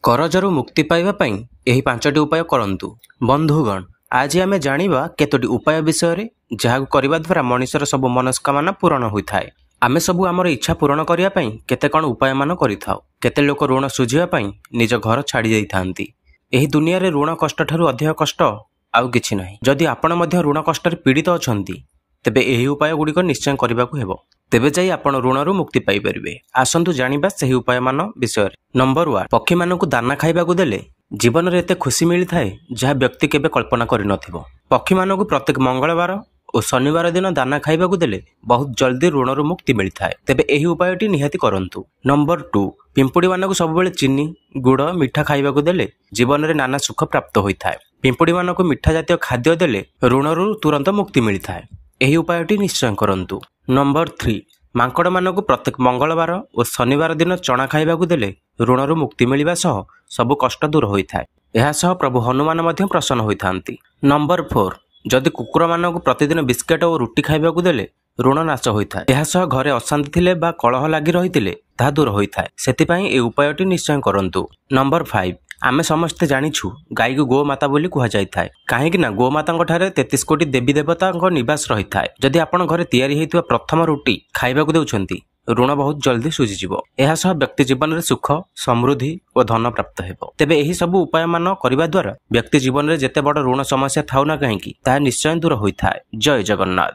କରଜରୁ ମୁକ୍ତି ପାଇବା ପାଇଁ ଏହି 5ଟି ଉପାୟ କରନ୍ତୁ। ବନ୍ଧୁଗଣ, ଆଜି ଆମେ ଜାଣିବା କେତୋଟି ଉପାୟ ବିଷୟରେ ଯାହାକୁ କରିବା ଦ୍ୱାରା ମଣିଷର ସବୁ ମନସ୍କାମନା ପୂରଣ ହୋଇଥାଏ। ଆମେ ସବୁ ଆମର ଇଚ୍ଛା ପୂରଣ କରିବା ପାଇଁ କେତେ କ'ଣ ଉପାୟମାନ କରିଥାଉ। କେତେ ଲୋକ ଋଣ ଶୁଝିବା ପାଇଁ ନିଜ ଘର ଛାଡ଼ି ଦେଇଥାନ୍ତି। ଏହି ଦୁନିଆରେ ଋଣ କଷ୍ଟଠାରୁ ଅଧିକ କଷ୍ଟ ଆଉ କିଛି ନାହିଁ। ଯଦି ଆପଣ ମଧ୍ୟ ଋଣ କଷ୍ଟରେ ପୀଡ଼ିତ ଅଛନ୍ତି, ତେବେ ଏହି ଉପାୟ ଗୁଡ଼ିକ ନିଶ୍ଚୟ କରିବାକୁ ହେବ। ତେବେ ଯାଇ ଆପଣ ଋଣରୁ ମୁକ୍ତି ପାଇପାରିବେ। ଆସନ୍ତୁ ଜାଣିବା ସେହି ଉପାୟମାନ ବିଷୟରେ। ନମ୍ବର 1, ପକ୍ଷୀମାନଙ୍କୁ ଦାନା ଖାଇବାକୁ ଦେଲେ ଜୀବନରେ ଏତେ ଖୁସି ମିଳିଥାଏ ଯାହା ବ୍ୟକ୍ତି କେବେ କଳ୍ପନା କରିନଥିବ। ପକ୍ଷୀମାନଙ୍କୁ ପ୍ରତ୍ୟେକ ମଙ୍ଗଳବାର ଓ ଶନିବାର ଦିନ ଦାନା ଖାଇବାକୁ ଦେଲେ ବହୁତ ଜଲ୍ଦି ଋଣରୁ ମୁକ୍ତି ମିଳିଥାଏ। ତେବେ ଏହି ଉପାୟଟି ନିହାତି କରନ୍ତୁ। ନମ୍ବର 2, ପିମ୍ପୁଡ଼ିମାନଙ୍କୁ ସବୁବେଳେ ଚିନି, ଗୁଡ଼, ମିଠା ଖାଇବାକୁ ଦେଲେ ଜୀବନରେ ନାନା ସୁଖ ପ୍ରାପ୍ତ ହୋଇଥାଏ। ପିମ୍ପୁଡ଼ିମାନଙ୍କୁ ମିଠା ଜାତୀୟ ଖାଦ୍ୟ ଦେଲେ ଋଣରୁ ତୁରନ୍ତ ମୁକ୍ତି ମିଳିଥାଏ। ଏହି ଉପାୟଟି ନିଶ୍ଚୟ କରନ୍ତୁ। ନମ୍ବର 3, ମାଙ୍କଡ଼ମାନଙ୍କୁ ପ୍ରତ୍ୟେକ ମଙ୍ଗଳବାର ଓ ଶନିବାର ଦିନ ଚଣା ଖାଇବାକୁ ଦେଲେ ଋଣରୁ ମୁକ୍ତି ମିଳିବା ସହ ସବୁ କଷ୍ଟ ଦୂର ହୋଇଥାଏ। ଏହା ସହ ପ୍ରଭୁ ହନୁମାନ ମଧ୍ୟ ପ୍ରସନ୍ନ ହୋଇଥାନ୍ତି। ନମ୍ବର 4, ଯଦି କୁକୁରମାନଙ୍କୁ ପ୍ରତିଦିନ ବିସ୍କେଟ ଓ ରୁଟି ଖାଇବାକୁ ଦେଲେ ଋଣ ନାଶ ହୋଇଥାଏ। ଏହା ସହ ଘରେ ଅଶାନ୍ତି ଥିଲେ ବା କଳହ ଲାଗି ରହିଥିଲେ ତାହା ଦୂର ହୋଇଥାଏ। ସେଥିପାଇଁ ଏହି ଉପାୟଟି ନିଶ୍ଚୟ କରନ୍ତୁ। ନମ୍ବର 5, ଆମେ ସମସ୍ତେ ଜାଣିଛୁ ଗାଈକୁ ଗୋମାତା ବୋଲି କୁହାଯାଇଥାଏ। କାହିଁକି ନା ଗୋମାତାଙ୍କ ଠାରେ 33 କୋଟି ଦେବୀ ଦେବତାଙ୍କ ନିବାସ ରହିଥାଏ। ଯଦି ଆପଣ ଘରେ ତିଆରି ହୋଇଥିବା ପ୍ରଥମ ରୁଟି ଖାଇବାକୁ ଦେଉଛନ୍ତି, ଋଣ ବହୁତ ଜଲ୍ଦି ଶୁଝିଯିବ। ଏହା ସହ ବ୍ୟକ୍ତି ଜୀବନରେ ସୁଖ, ସମୃଦ୍ଧି ଓ ଧନ ପ୍ରାପ୍ତ ହେବ। ତେବେ ଏହି ସବୁ ଉପାୟମାନ କରିବା ଦ୍ୱାରା ବ୍ୟକ୍ତି ଜୀବନରେ ଯେତେ ବଡ଼ ଋଣ ସମସ୍ୟା ଥାଉ ନା କାହିଁକି ତାହା ନିଶ୍ଚୟ ଦୂର ହୋଇଥାଏ। ଜୟ ଜଗନ୍ନାଥ।